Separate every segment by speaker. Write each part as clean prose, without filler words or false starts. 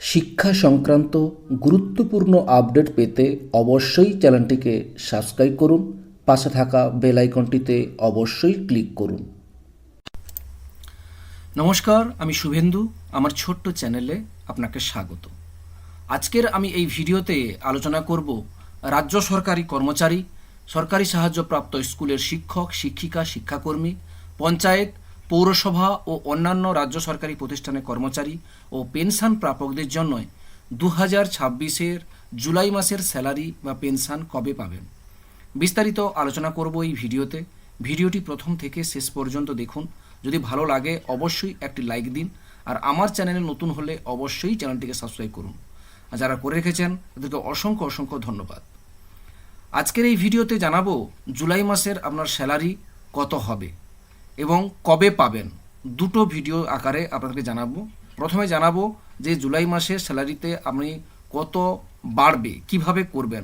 Speaker 1: শিক্ষা সংক্রান্ত গুরুত্বপূর্ণ আপডেট পেতে অবশ্যই চ্যানেলটিকে সাবস্ক্রাইব করুন। পাশে থাকা বেল আইকনটিতে অবশ্যই ক্লিক করুন।
Speaker 2: নমস্কার, আমি শুভেন্দু। আমার ছোট্ট চ্যানেলে আপনাকে স্বাগত। আজকের আমি এই ভিডিওতে আলোচনা করব রাজ্য সরকারি কর্মচারী, সরকারি সাহায্যপ্রাপ্ত স্কুলের শিক্ষক, শিক্ষিকা, শিক্ষাকর্মী, পঞ্চায়েত, পৌরসভা ও অন্যান্য রাজ্য সরকারি প্রতিষ্ঠানের কর্মচারী ও পেনশন প্রাপকদের জন্য 2026-এর জুলাই মাসের স্যালারি বা পেনশন কবে পাবেন, বিস্তারিত আলোচনা করব এই ভিডিওতে। ভিডিওটি প্রথম থেকে শেষ পর্যন্ত দেখুন। যদি ভালো লাগে অবশ্যই একটি লাইক দিন, আর আমার চ্যানেলে নতুন হলে অবশ্যই চ্যানেলটিকে সাবস্ক্রাইব করুন। আর যারা করে রেখেছেন তাদেরকে অসংখ্য অসংখ্য ধন্যবাদ। আজকের এই ভিডিওতে জানাবো জুলাই মাসের আপনার স্যালারি কত হবে এবং কবে পাবেন। দুটো ভিডিও আকারে আপনাদেরকে জানাবো। প্রথমে জানাবো যে জুলাই মাসের স্যালারিতে আপনি কত বাড়বে, কিভাবে করবেন,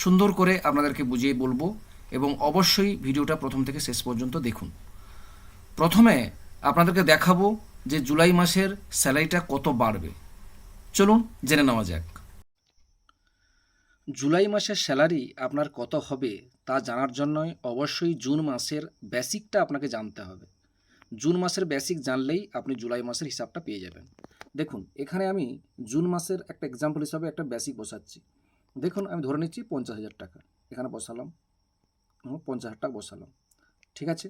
Speaker 2: সুন্দর করে আপনাদেরকে বুঝিয়ে বলবো, এবং অবশ্যই ভিডিওটা প্রথম থেকে শেষ পর্যন্ত দেখুন। প্রথমে আপনাদেরকে দেখাবো যে জুলাই মাসের স্যালারিটা কত বাড়বে। চলুন জেনে নেওয়া যাক। জুলাই মাসের স্যালারি আপনার কত হবে তা জানার জন্যই অবশ্যই জুন মাসের বেসিকটা আপনাকে জানতে হবে। জুন মাসের বেসিক জানলেই আপনি জুলাই মাসের হিসাবটা পেয়ে যাবেন। দেখুন, এখানে আমি জুন মাসের একটা এক্সাম্পল হিসাবে একটা বেসিক বসাচ্ছি। দেখুন, আমি ধরে নিচ্ছি 50,000 টাকা এখানে বসালাম, 50,000 টাকা বসালাম, ঠিক আছে।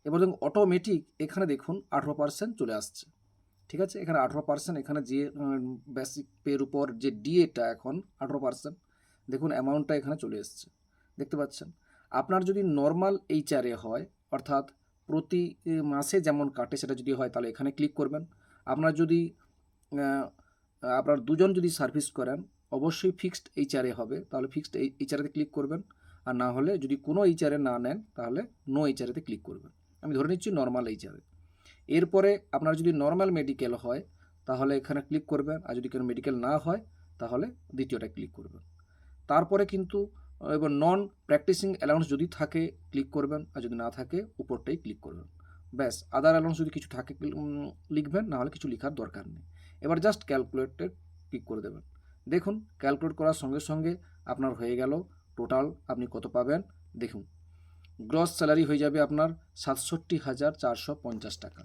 Speaker 2: এবার দেখুন অটোমেটিক এখানে দেখুন 18% চলে আসছে, ঠিক আছে। এখানে 18%, এখানে যে বেসিক পের উপর যে ডিএটা এখন 18%, দেখুন অ্যামাউন্টটা এখানে চলে এসছে, দেখতে পাচ্ছেন। আপনার যদি নর্মাল এইচআরএ হয়, অর্থাৎ প্রতি মাসে যেমন কাটে সেটা যদি হয় তাহলে এখানে ক্লিক করবেন। আপনার যদি আপনার দুজন যদি সার্ভিস করেন অবশ্যই ফিক্সড এইচআরএ হবে, তাহলে ফিক্সড এইচআরএতে ক্লিক করবেন। আর না হলে যদি কোনো এইচআরএ না নেন তাহলে নো এইচআরএতে ক্লিক করবেন। আমি ধরে নিচ্ছি নর্মাল এইচআরএ। এরপরে আপনার যদি নর্মাল মেডিকেল হয় তাহলে এখানে ক্লিক করবেন, আর যদি কোনো মেডিকেল না হয় তাহলে দ্বিতীয়টা ক্লিক করবেন। তারপরে কিন্তু এবার নন প্র্যাকটিসিং অ্যালাউন্স যদি থাকে ক্লিক করবেন, আর যদি না থাকে উপরটাই ক্লিক করবেন। ব্যাস, আদার অ্যালাউন্স যদি কিছু থাকে লিখবেন, না হলে কিছু লেখার দরকার নেই। এবার জাস্ট ক্যালকুলেটে ক্লিক করে দেবেন। দেখুন ক্যালকুলেট করার সঙ্গে সঙ্গে আপনার হয়ে গেল টোটাল আপনি কত পাবেন। দেখুন গ্রস স্যালারি হয়ে যাবে আপনার 67,450 টাকা।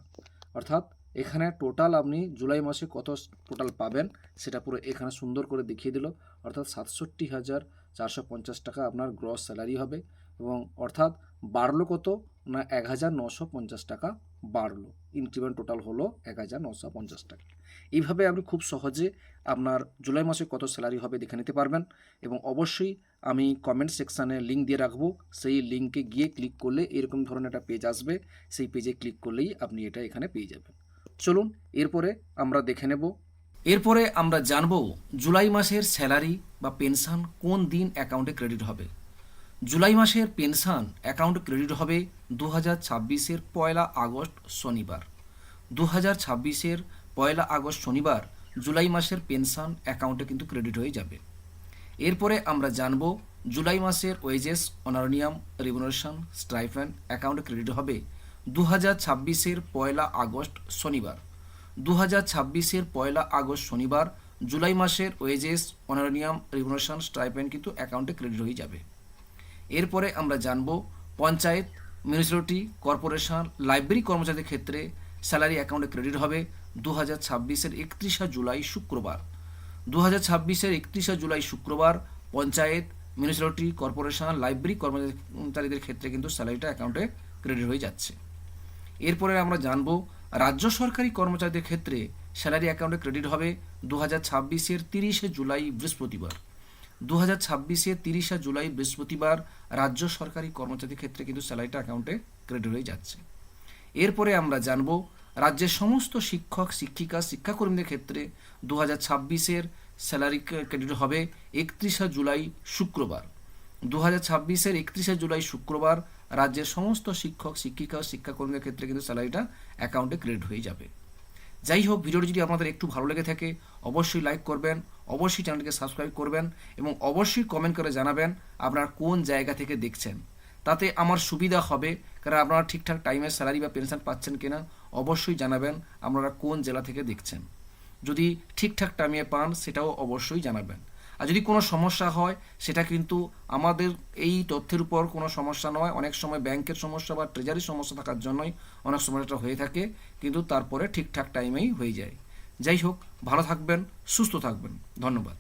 Speaker 2: অর্থাৎ এখানে টোটাল আপনি জুলাই মাসে কত টোটাল পাবেন সেটা পুরো এখানে সুন্দর করে দেখিয়ে দিল। অর্থাৎ 67,450 টাকা আপনার গ্রস স্যালারি হবে, এবং অর্থাৎ বাড়লো কত না 1,950 টাকা বাড়লো। ইনক্রিমেন্ট টোটাল হলো 1,950 টাকা। এইভাবে আপনি খুব সহজে আপনার জুলাই মাসে কত স্যালারি হবে দেখে নিতে পারবেন। এবং অবশ্যই আমি কমেন্ট সেকশানে লিঙ্ক দিয়ে রাখবো, সেই লিঙ্কে গিয়ে ক্লিক করলে এরকম ধরনের একটা পেজ আসবে, সেই পেজে ক্লিক করলেই আপনি এটা এখানে পেয়ে যাবেন। চলুন এরপরে আমরা দেখে নেব। এরপরে আমরা জানব জুলাই মাসের স্যালারি বা পেনশন কোন দিন অ্যাকাউন্টে ক্রেডিট হবে। জুলাই মাসের পেনশন অ্যাকাউন্টে ক্রেডিট হবে 2026-এর 1 আগস্ট শনিবার। 2026-এর 1 আগস্ট শনিবার জুলাই মাসের পেনশন অ্যাকাউন্টে কিন্তু ক্রেডিট হয়ে যাবে। এরপরে আমরা জানব জুলাই মাসের ওয়েজেস, অনারোনিয়াম, রিমুনারেশন, স্টাইপেন্ড অ্যাকাউন্টে ক্রেডিট হবে 2026-এর 1 আগস্ট শনিবার। 2026-এর 1 আগস্ট শনিবার জুলাই মাসের ওয়েজেস, অনারোনিয়াম, রিমুনারেশন, স্টাইপেন্ড কিন্তু অ্যাকাউন্টে ক্রেডিট হয়ে যাবে। এরপরে আমরা জানব পঞ্চায়েত, মিউনিসিপ্যালিটি, কর্পোরেশন, লাইব্রেরি কর্মচারীদের ক্ষেত্রে স্যালারি অ্যাকাউন্টে ক্রেডিট হবে 2026-এর 31 জুলাই শুক্রবার। 2026-এর 31 জুলাই শুক্রবার পঞ্চায়েত, মিউনিসিপ্যালিটি, কর্পোরেশন, লাইব্রেরি কর্মচারীদের ক্ষেত্রে কিন্তু স্যালারিটা অ্যাকাউন্টে ক্রেডিট হয়ে যাচ্ছে। এরপরে আমরা জানব রাজ্য সরকারি কর্মচারীদের ক্ষেত্রে স্যালারি অ্যাকাউন্টে ক্রেডিট হবে 2026-এর 30 জুলাই বৃহস্পতিবার। 2026-এর 30 জুলাই বৃহস্পতিবার রাজ্য সরকারি কর্মচারীদের ক্ষেত্রে কিন্তু স্যালারিটা অ্যাকাউন্টে ক্রেডিট হয়ে যাচ্ছে। এরপরে আমরা জানব রাজ্যের সমস্ত শিক্ষক, শিক্ষিকা, শিক্ষাকর্মীদের ক্ষেত্রে 2026-এর স্যালারি ক্রেডিট হবে 31 জুলাই শুক্রবার। 2026-এর 31 জুলাই শুক্রবার রাজ্যের সমস্ত শিক্ষক, শিক্ষিকা, শিক্ষাকর্মীদের ক্ষেত্রে কিন্তু স্যালারিটা অ্যাকাউন্টে ক্রেডিট হয়ে যাবে। যাই হোক, ভিডিওটি যদি আপনাদের একটু ভালো লেগে থাকে অবশ্যই লাইক করবেন, অবশ্যই চ্যানেলটিকে সাবস্ক্রাইব করবেন, এবং অবশ্যই কমেন্ট করে জানাবেন আপনারা কোন জায়গা থেকে দেখছেন। তাতে আমার সুবিধা হবে, কারণ আপনারা ঠিকঠাক টাইমে স্যালারি বা পেনশন পাচ্ছেন কিনা অবশ্যই জানাবেন আপনারা কোন জেলা থেকে দেখছেন। যদি ঠিকঠাক টাইমে পান সেটাও অবশ্যই জানাবেন। আর যদি কোনো সমস্যা হয় সেটা কিন্তু আমাদের এই তথ্যের উপর কোনো সমস্যা নয়, অনেক সময় ব্যাংকের সমস্যা বা ট্রেজারির সমস্যা থাকার জন্যই অনেক সময় এটা হয়ে থাকে, কিন্তু তারপরে ঠিকঠাক টাইমেই হয়ে যায়। যাই হোক, ভালো থাকবেন, সুস্থ থাকবেন, ধন্যবাদ।